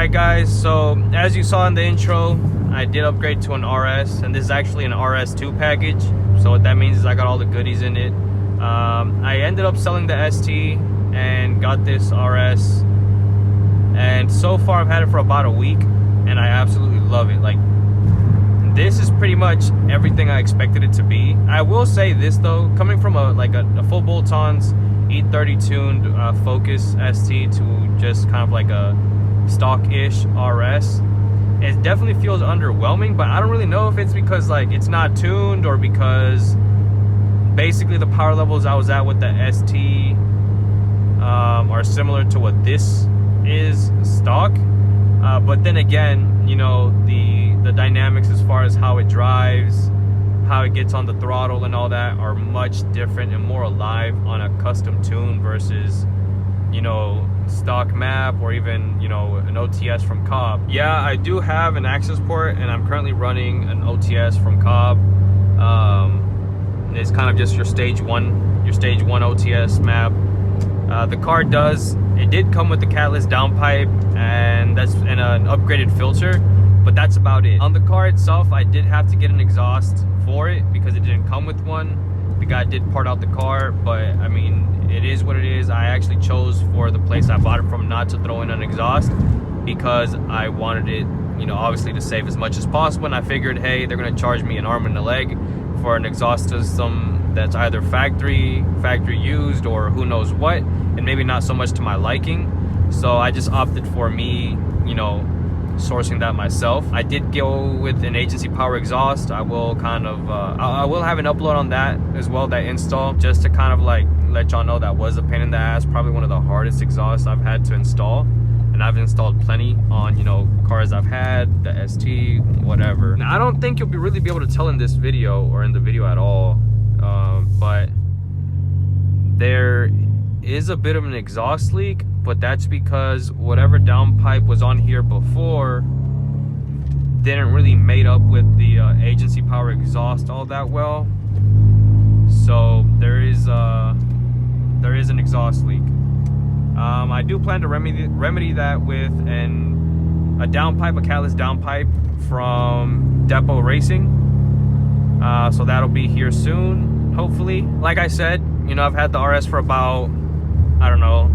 Alright guys, so as you saw in the intro, I did upgrade to an RS, and this is actually an RS2 package. So what that means is I got all the goodies in it. I ended up selling the ST and got this RS, and so far I've had it for about a week and I absolutely love it. Like, this is pretty much everything I expected it to be. I will say this though, coming from a full bolt-ons E30 tuned Focus ST to just kind of like a stock-ish RS, it definitely feels underwhelming. But I don't really know if it's because like it's not tuned or because basically the power levels I was at with the ST are similar to what this is stock. But then again, you know, the dynamics as far as how it drives, how it gets on the throttle and all that are much different and more alive on a custom tune versus, you know, stock map or even, you know, an OTS from Cobb. Yeah, I do have an access port and I'm currently running an OTS from Cobb. It's kind of just your stage one OTS map. The car did come with the catalyst downpipe and an upgraded filter, but that's about it. On the car itself, I did have to get an exhaust for it because it didn't come with one. The guy did part out the car, but I mean, it is what it is. I actually chose for the place I bought it from not to throw in an exhaust because I wanted it, you know, obviously to save as much as possible. And I figured, hey, they're gonna charge me an arm and a leg for an exhaust system that's either factory used or who knows what, and maybe not so much to my liking. So I just opted for me, you know, sourcing that myself. I did go with an agency power exhaust. I will kind of I will have an upload on that as well, that install, just to kind of like let y'all know that was a pain in the ass. Probably one of the hardest exhausts I've had to install, and I've installed plenty on, you know, cars I've had, the ST, whatever. Now, I don't think you'll really be able to tell in this video or in the video at all, but there is a bit of an exhaust leak, but that's because whatever downpipe was on here before didn't really mate up with the agency power exhaust all that well. So there is an exhaust leak. I do plan to remedy that with a catalyst downpipe from Depot Racing. So that'll be here soon, hopefully. Like I said, you know, I've had the RS for about, I don't know,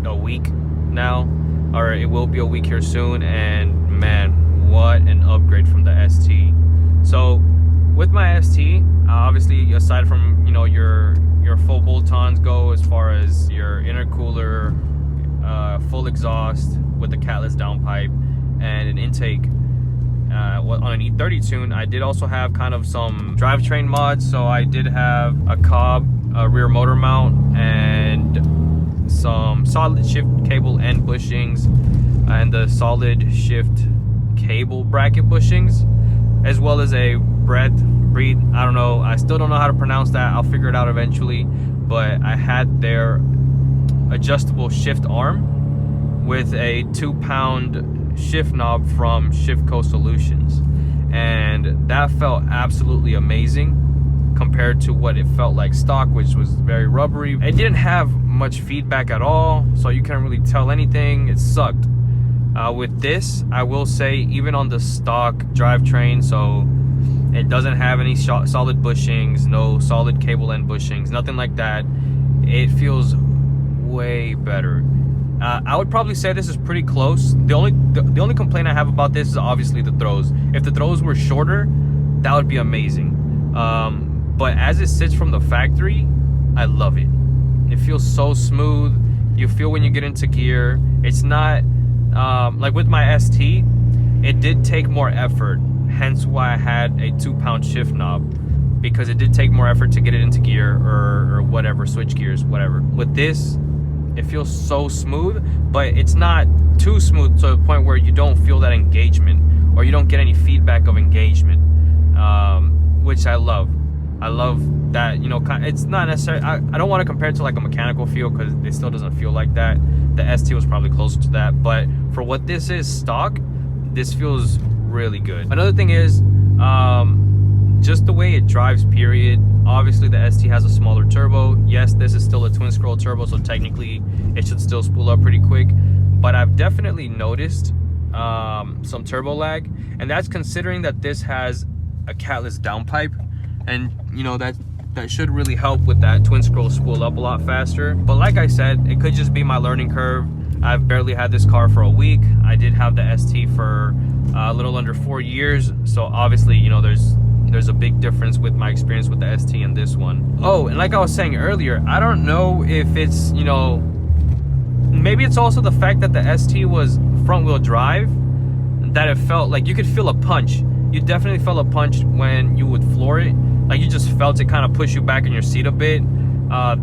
a week now, or it will be a week here soon, and man, what an upgrade from the ST. So with my ST, obviously aside from, you know, your full bolt-ons go as far as your intercooler, full exhaust with the catalyst downpipe and an intake on an E30 tune, I did also have kind of some drivetrain mods. So I did have a Cobb rear motor mount and some solid shift cable end bushings and the solid shift cable bracket bushings, as well as a breed, I don't know, I still don't know how to pronounce that, I'll figure it out eventually, but I had their adjustable shift arm with a 2-pound shift knob from Shiftco Solutions, and that felt absolutely amazing compared to what it felt like stock, which was very rubbery. It didn't have much feedback at all, so you can't really tell anything. It sucked. With this, I will say, even on the stock drivetrain, so it doesn't have any solid bushings, no solid cable end bushings, nothing like that. It feels way better. I would probably say this is pretty close. The only complaint I have about this is obviously the throws. If the throws were shorter, that would be amazing. But as it sits from the factory, I love it. It feels so smooth. You feel when you get into gear. It's not like with my ST, it did take more effort, hence why I had a 2-pound shift knob, because it did take more effort to get it into gear or whatever, switch gears, whatever. With this, it feels so smooth, but it's not too smooth to the point where you don't feel that engagement or you don't get any feedback of engagement, which I love. I love that, you know, it's not necessarily, I don't want to compare it to like a mechanical feel because it still doesn't feel like that. The ST was probably closer to that, but for what this is stock, this feels really good. Another thing is just the way it drives, period. Obviously the ST has a smaller turbo. Yes, this is still a twin scroll turbo, so technically it should still spool up pretty quick, but I've definitely noticed some turbo lag, and that's considering that this has a catless downpipe, and you know that should really help with that twin scroll spool up a lot faster. But like I said, it could just be my learning curve. I've barely had this car for a week. I did have the ST for a little under 4 years, so obviously, you know, there's a big difference with my experience with the ST and this one. Oh, and like I was saying earlier, I don't know if it's, you know, maybe it's also the fact that the ST was front wheel drive, that it felt like you could feel a punch. You definitely felt a punch when you would floor it. Like you just felt it kind of push you back in your seat a bit.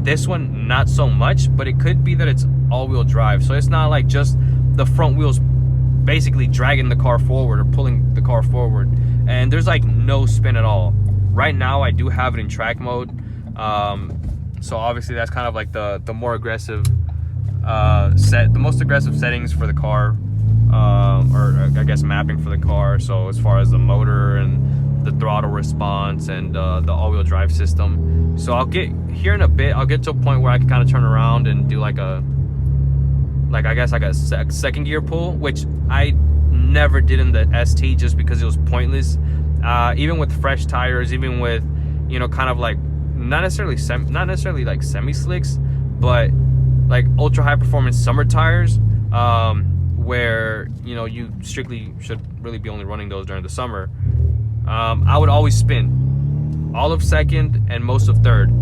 This one, not so much, but it could be that it's all-wheel drive. So it's not like just the front wheels basically dragging the car forward or pulling the car forward. And there's like no spin at all. Right now, I do have it in track mode. So obviously that's kind of like the more aggressive the most aggressive settings for the car, or I guess mapping for the car. So as far as the motor and the throttle response and the all-wheel drive system. So I'll get here in a bit, I'll get to a point where I can kind of turn around and do like a second gear pull, which I never did in the ST just because it was pointless. Even with fresh tires, even with, you know, kind of like not necessarily like semi slicks, but like ultra high performance summer tires, where, you know, you strictly should really be only running those during the summer. I would always spin all of second and most of third,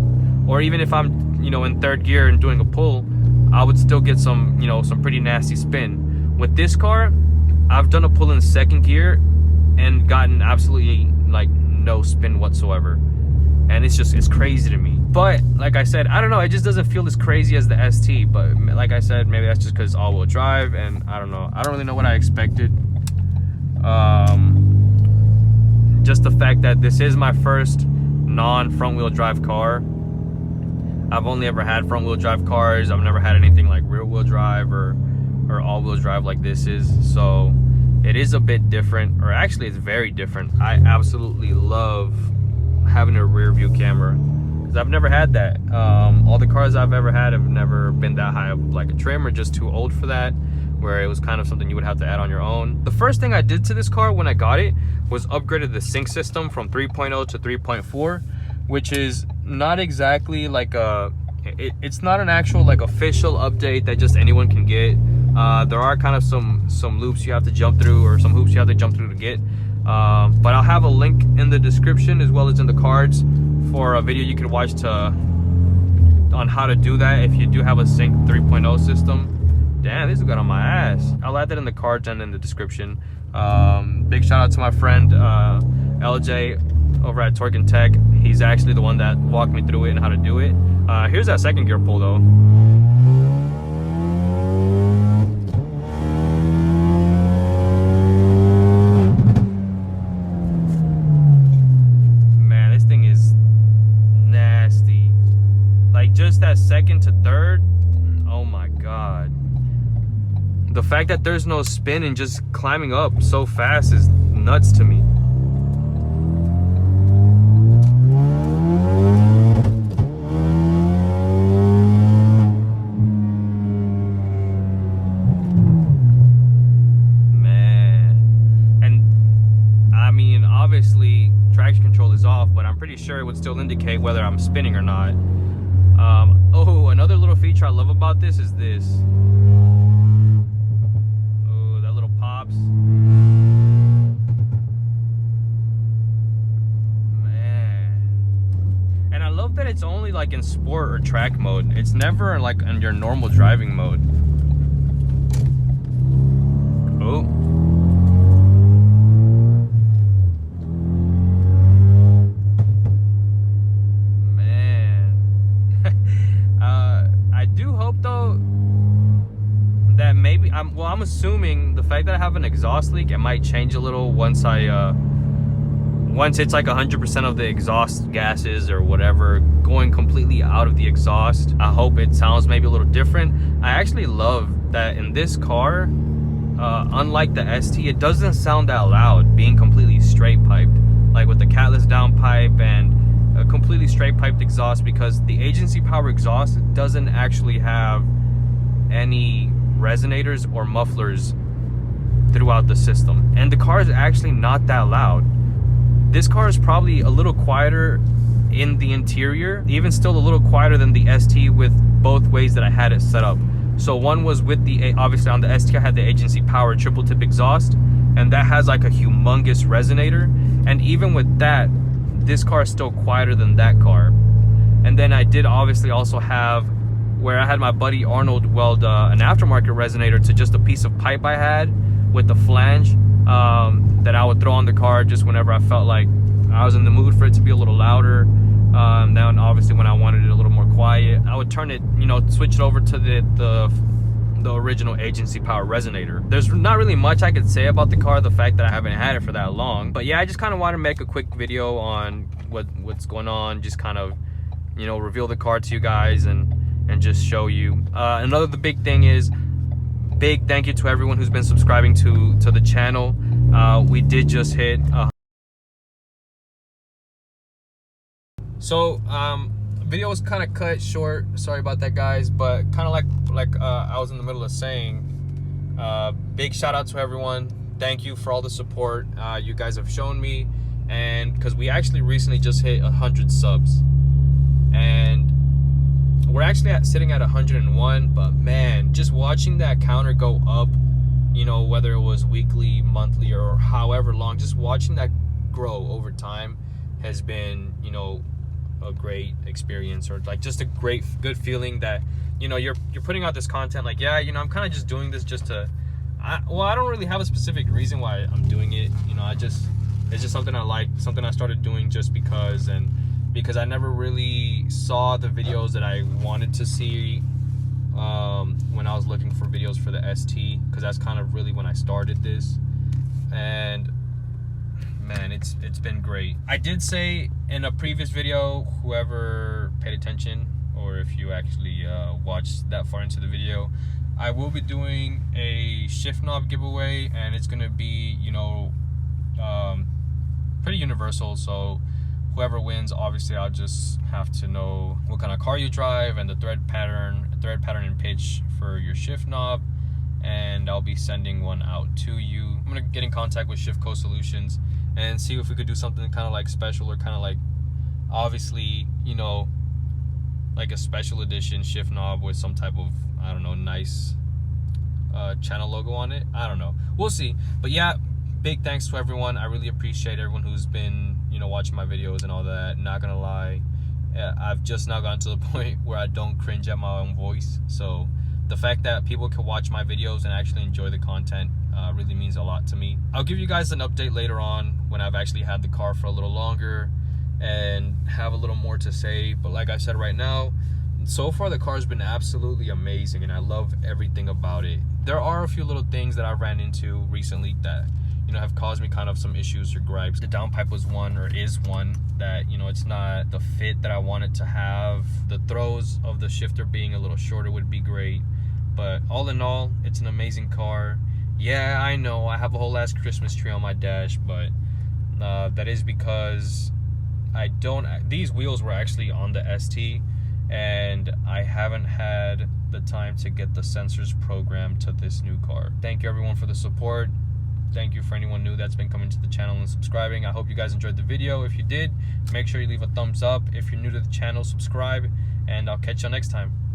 or even if I'm, you know, in third gear and doing a pull, I would still get some, you know, some pretty nasty spin. With this car, I've done a pull in second gear and gotten absolutely like no spin whatsoever, and it's crazy to me. But like I said, I don't know, it just doesn't feel as crazy as the ST. But like I said, maybe that's just because all-wheel drive, and I don't know, I don't really know what I expected. Just the fact that this is my first non-front wheel drive car. I've only ever had front wheel drive cars. I've never had anything like rear wheel drive or all wheel drive like this is. So it is a bit different, or actually it's very different. I absolutely love having a rear view camera because I've never had that. All the cars I've ever had have never been that high up like a trim, or just too old for that, where it was kind of something you would have to add on your own. The first thing I did to this car when I got it was upgraded the sync system from 3.0 to 3.4, which is not exactly like it's not an actual like official update that just anyone can get. There are kind of some loops you have to jump through, or some hoops you have to jump through to get. But I'll have a link in the description as well as in the cards for a video you can watch on how to do that if you do have a sync 3.0 system. Damn, this got on my ass. I'll add that in the cards and in the description. Big shout out to my friend LJ over at Torque and Tech. He's actually the one that walked me through it and how to do it. Here's that second gear pull though. Man, this thing is nasty. Like just that second to third, oh my god. The fact that there's no spin and just climbing up so fast is nuts to me. Man. And I mean, obviously traction control is off, but I'm pretty sure it would still indicate whether I'm spinning or not. Oh, another little feature I love about this is this. Man, and I love that it's only like in sport or track mode. It's never like in your normal driving mode. Oh, man. I do hope though that maybe I'm assuming the fact that I have an exhaust leak, it might change a little once it's like 100% of the exhaust gases or whatever going completely out of the exhaust. I hope it sounds maybe a little different. I actually love that in this car, unlike the ST, it doesn't sound that loud being completely straight piped, like with the catless downpipe and a completely straight piped exhaust, because the agency power exhaust doesn't actually have any resonators or mufflers throughout the system, and the car is actually not that loud. This car is probably a little quieter in the interior, even still a little quieter than the ST with both ways that I had it set up. So one was with the, obviously on the ST I had the agency power triple tip exhaust, and that has like a humongous resonator, and even with that, this car is still quieter than that car. And then I did obviously also have where I had my buddy Arnold weld an aftermarket resonator to just a piece of pipe I had with the flange that I would throw on the car just whenever I felt like I was in the mood for it to be a little louder. Then obviously when I wanted it a little more quiet, I would turn it, you know, switch it over to the original agency power resonator. There's not really much I could say about the car, the fact that I haven't had it for that long. But yeah, I just kind of want to make a quick video on what's going on, just kind of, you know, reveal the car to you guys and just show you. Another the big thing is, big thank you to everyone who's been subscribing to the channel. We did just hit video was kind of cut short, sorry about that guys, but kind of like I was in the middle of saying, big shout out to everyone. Thank you for all the support you guys have shown me, and because we actually recently just hit 100 subs, and we're actually sitting at 101. But man, just watching that counter go up, you know, whether it was weekly, monthly, or however long, just watching that grow over time has been, you know, a great experience, or like just a good feeling that, you know, you're putting out this content. Like, yeah, you know, I'm kind of just doing this just to, I don't really have a specific reason why I'm doing it, you know. It's just something I like, something I started doing just because, and because I never really saw the videos that I wanted to see when I was looking for videos for the ST, because that's kind of really when I started this. And man, it's been great. I did say in a previous video, whoever paid attention, or if you actually watched that far into the video, I will be doing a shift knob giveaway, and it's gonna be, you know, pretty universal. So whoever wins, obviously I'll just have to know what kind of car you drive and the thread pattern and pitch for your shift knob, and I'll be sending one out to you. I'm gonna get in contact with Shift Co Solutions and see if we could do something kind of like special, or kind of like, obviously, you know, like a special edition shift knob with some type of, I don't know, nice channel logo on it. I don't know, we'll see. But yeah, big thanks to everyone. I really appreciate everyone who's been, you know, watching my videos and all that. Not gonna lie, I've just now gotten to the point where I don't cringe at my own voice. So the fact that people can watch my videos and actually enjoy the content really means a lot to me. I'll give you guys an update later on when I've actually had the car for a little longer and have a little more to say. But like I said, right now, so far the car's been absolutely amazing, and I love everything about it. There are a few little things that I've ran into recently that, you know, have caused me kind of some issues or gripes. The downpipe was one, or is one, that, you know, it's not the fit that I wanted to have. The throws of the shifter being a little shorter would be great. But all in all, it's an amazing car. Yeah, I know I have a whole ass Christmas tree on my dash, but that is because these wheels were actually on the ST, and I haven't had the time to get the sensors programmed to this new car. Thank you everyone for the support. Thank you for anyone new that's been coming to the channel and subscribing. I hope you guys enjoyed the video. If you did, make sure you leave a thumbs up. If you're new to the channel, subscribe, and I'll catch you next time.